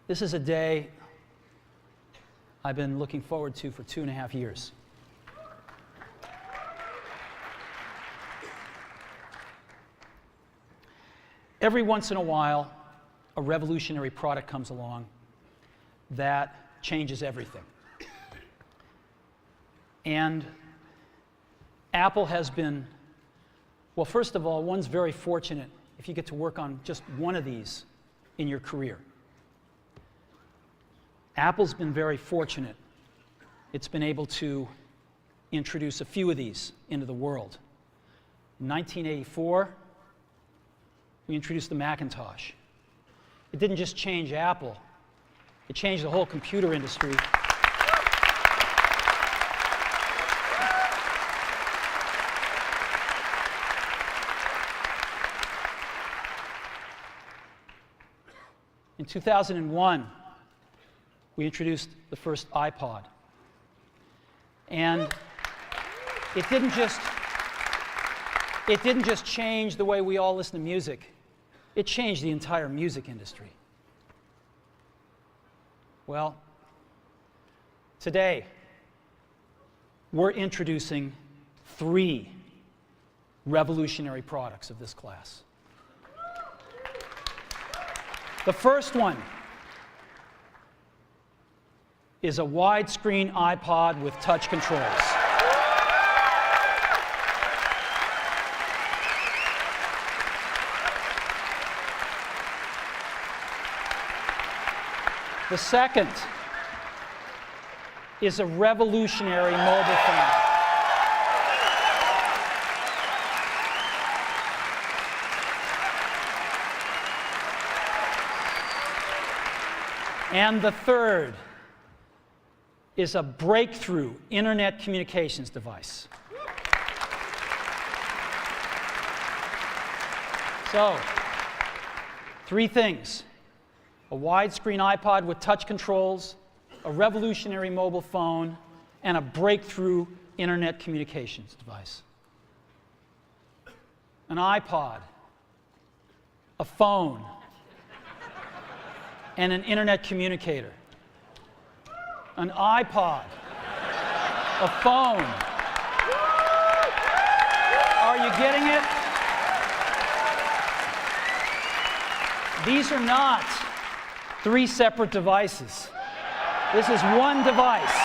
This is a day I've been looking forward to for 2.5 years. Every once in a while, a revolutionary product comes along that changes everything. And Apple has been, well, first of all, one's very fortunate if you get to work on just one of these in your career. Apple's been very fortunate. It's been able to introduce a few of these into the world. In 1984, we introduced the Macintosh. It didn't just change Apple, it changed the whole computer industry. In 2001, we introduced the first iPod. And it didn't just change the way we all listen to music. It changed the entire music industry. Well, today, we're introducing 3 revolutionary products of this class. The first one is a widescreen iPod with touch controls. The second is a revolutionary mobile phone. And the third is a breakthrough internet communications device. So, 3 things: a widescreen iPod with touch controls, a revolutionary mobile phone, and a breakthrough internet communications device. An iPod, a phone, and an internet communicator. An iPod, a phone. Are you getting it? These are not 3 separate devices. This is one device.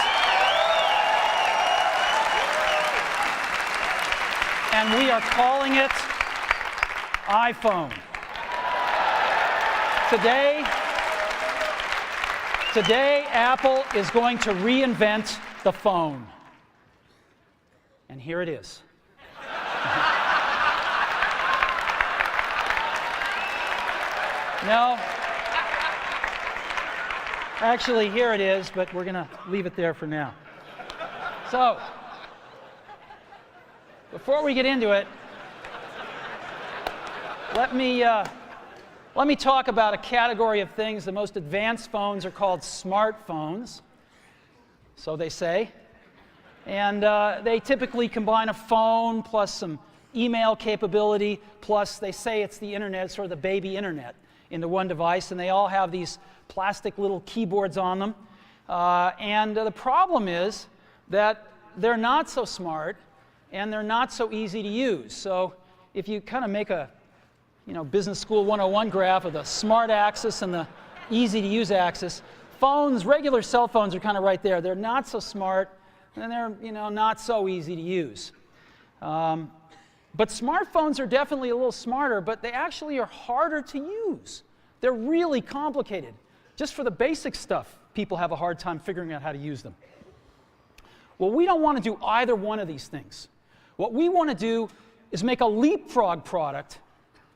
And we are calling it iPhone. Today, Apple is going to reinvent the phone. And here it is. No. Actually, here it is, but we're going to leave it there for now. So, before we get into it, let me talk about a category of things. The most advanced phones are called smartphones, so they say. And they typically combine a phone plus some email capability, plus they say it's the internet, sort of the baby internet, into one device. And they all have these plastic little keyboards on them. And the problem is that they're not so smart and they're not so easy to use. So if you kind of make a Business School 101 graph of the smart axis and the easy to use axis, regular cell phones are kind of right there. They're not so smart and they're not so easy to use. But smartphones are definitely a little smarter, but they actually are harder to use. They're really complicated. Just for the basic stuff, people have a hard time figuring out how to use them. Well, we don't want to do either one of these things. What we want to do is make a leapfrog product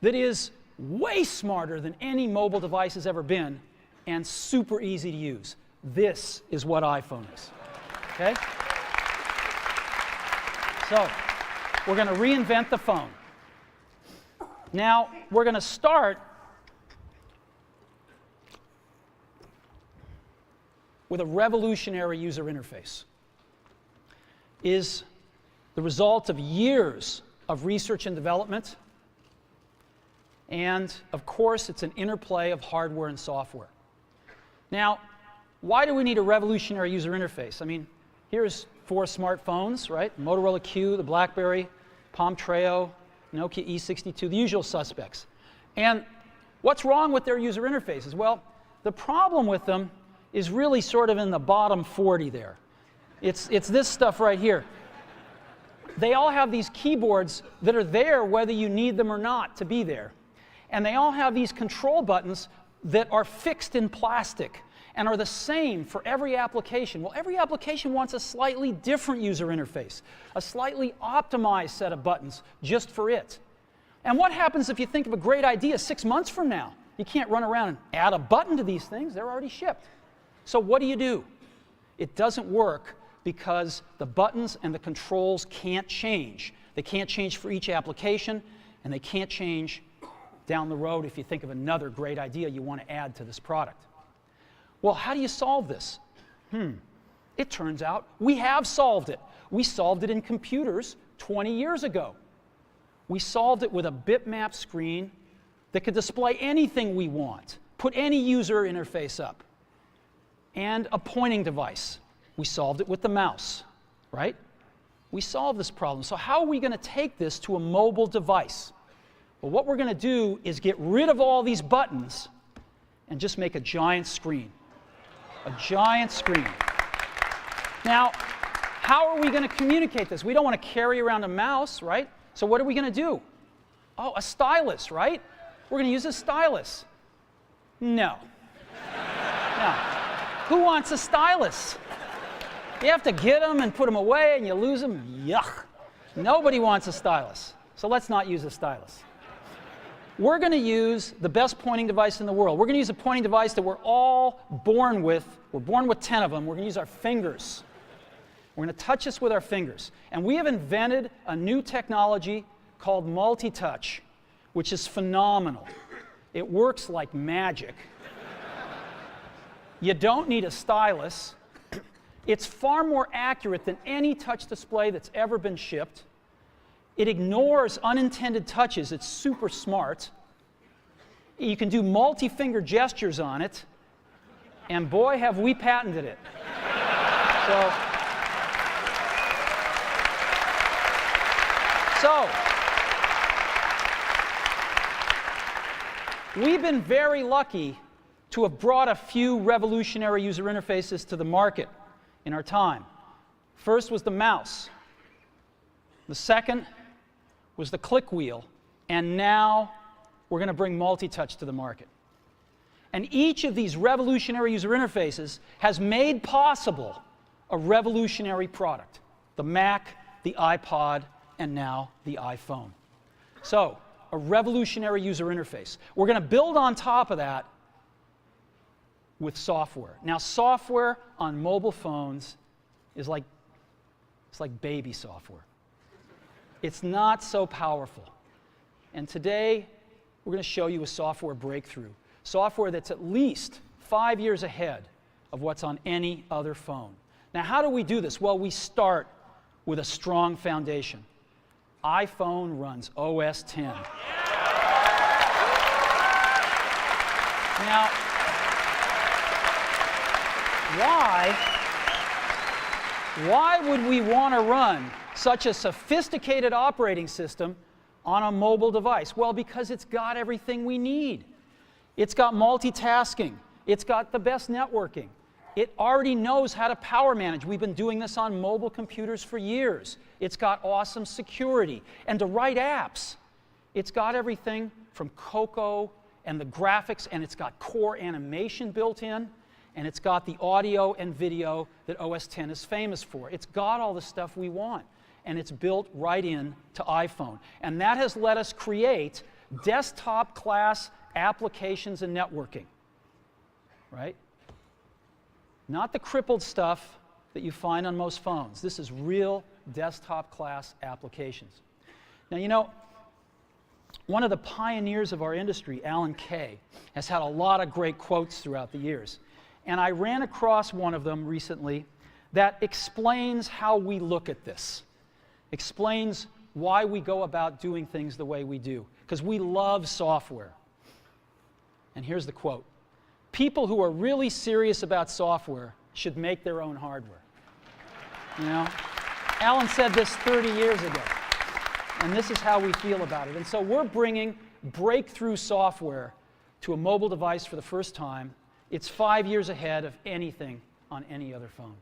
that is way smarter than any mobile device has ever been and super easy to use. This is what iPhone is. Okay? So, we're going to reinvent the phone. Now, we're going to start with a revolutionary user interface. It is the result of years of research and development. And, of course, it's an interplay of hardware and software. Now, why do we need a revolutionary user interface? I mean, here's 4 smartphones, right? Motorola Q, the BlackBerry, Palm Treo, Nokia E62, the usual suspects. And what's wrong with their user interfaces? Well, the problem with them is really sort of in the bottom 40 there. It's this stuff right here. They all have these keyboards that are there whether you need them or not to be there. And they all have these control buttons that are fixed in plastic and are the same for every application. Well, every application wants a slightly different user interface, a slightly optimized set of buttons just for it. And what happens if you think of a great idea 6 months from now? You can't run around and add a button to these things. They're already shipped. So what do? It doesn't work because the buttons and the controls can't change. They can't change for each application, and they can't change down the road if you think of another great idea you want to add to this product. Well, how do you solve this? It turns out we have solved it. We solved it in computers 20 years ago. We solved it with a bitmap screen that could display anything we want, put any user interface up, and a pointing device. We solved it with the mouse, right? We solved this problem. So how are we going to take this to a mobile device? Well, what we're going to do is get rid of all these buttons and just make a giant screen. A giant screen. Now, how are we going to communicate this? We don't want to carry around a mouse, right? So what are we going to do? Oh, a stylus, right? We're going to use a stylus. No. No. Who wants a stylus? You have to get them and put them away and you lose them. Yuck. Nobody wants a stylus. So let's not use a stylus. We're going to use the best pointing device in the world. We're going to use a pointing device that we're all born with. We're born with 10 of them. We're going to use our fingers. We're going to touch this with our fingers. And we have invented a new technology called multi-touch, which is phenomenal. It works like magic. You don't need a stylus. It's far more accurate than any touch display that's ever been shipped. It ignores unintended touches. It's super smart. You can do multi-finger gestures on it. And boy, have we patented it. So, we've been very lucky to have brought a few revolutionary user interfaces to the market in our time. First was the mouse. The second was the click wheel. And now we're going to bring multi-touch to the market. And each of these revolutionary user interfaces has made possible a revolutionary product. The Mac, the iPod, and now the iPhone. So, a revolutionary user interface. We're going to build on top of that with software. Now, software on mobile phones is like baby software. It's not so powerful. And today, we're going to show you a software breakthrough. Software that's at least 5 years ahead of what's on any other phone. Now, how do we do this? Well, we start with a strong foundation. iPhone runs OS X. Now, why would we want to run such a sophisticated operating system on a mobile device? Well, because it's got everything we need. It's got multitasking. It's got the best networking. It already knows how to power manage. We've been doing this on mobile computers for years. It's got awesome security. And to write apps, it's got everything from Cocoa and the graphics, and it's got core animation built in, and it's got the audio and video that OS X is famous for. It's got all the stuff we want, and it's built right in to iPhone. And that has let us create desktop-class applications and networking, right? Not the crippled stuff that you find on most phones. This is real desktop-class applications. Now, you know, one of the pioneers of our industry, Alan Kay, has had a lot of great quotes throughout the years. And I ran across one of them recently that explains how we look at this, explains why we go about doing things the way we do, because we love software. And here's the quote. people who are really serious about software should make their own hardware. You know? Alan said this 30 years ago, and this is how we feel about it. And so we're bringing breakthrough software to a mobile device for the first time. It's 5 years ahead of anything on any other phone.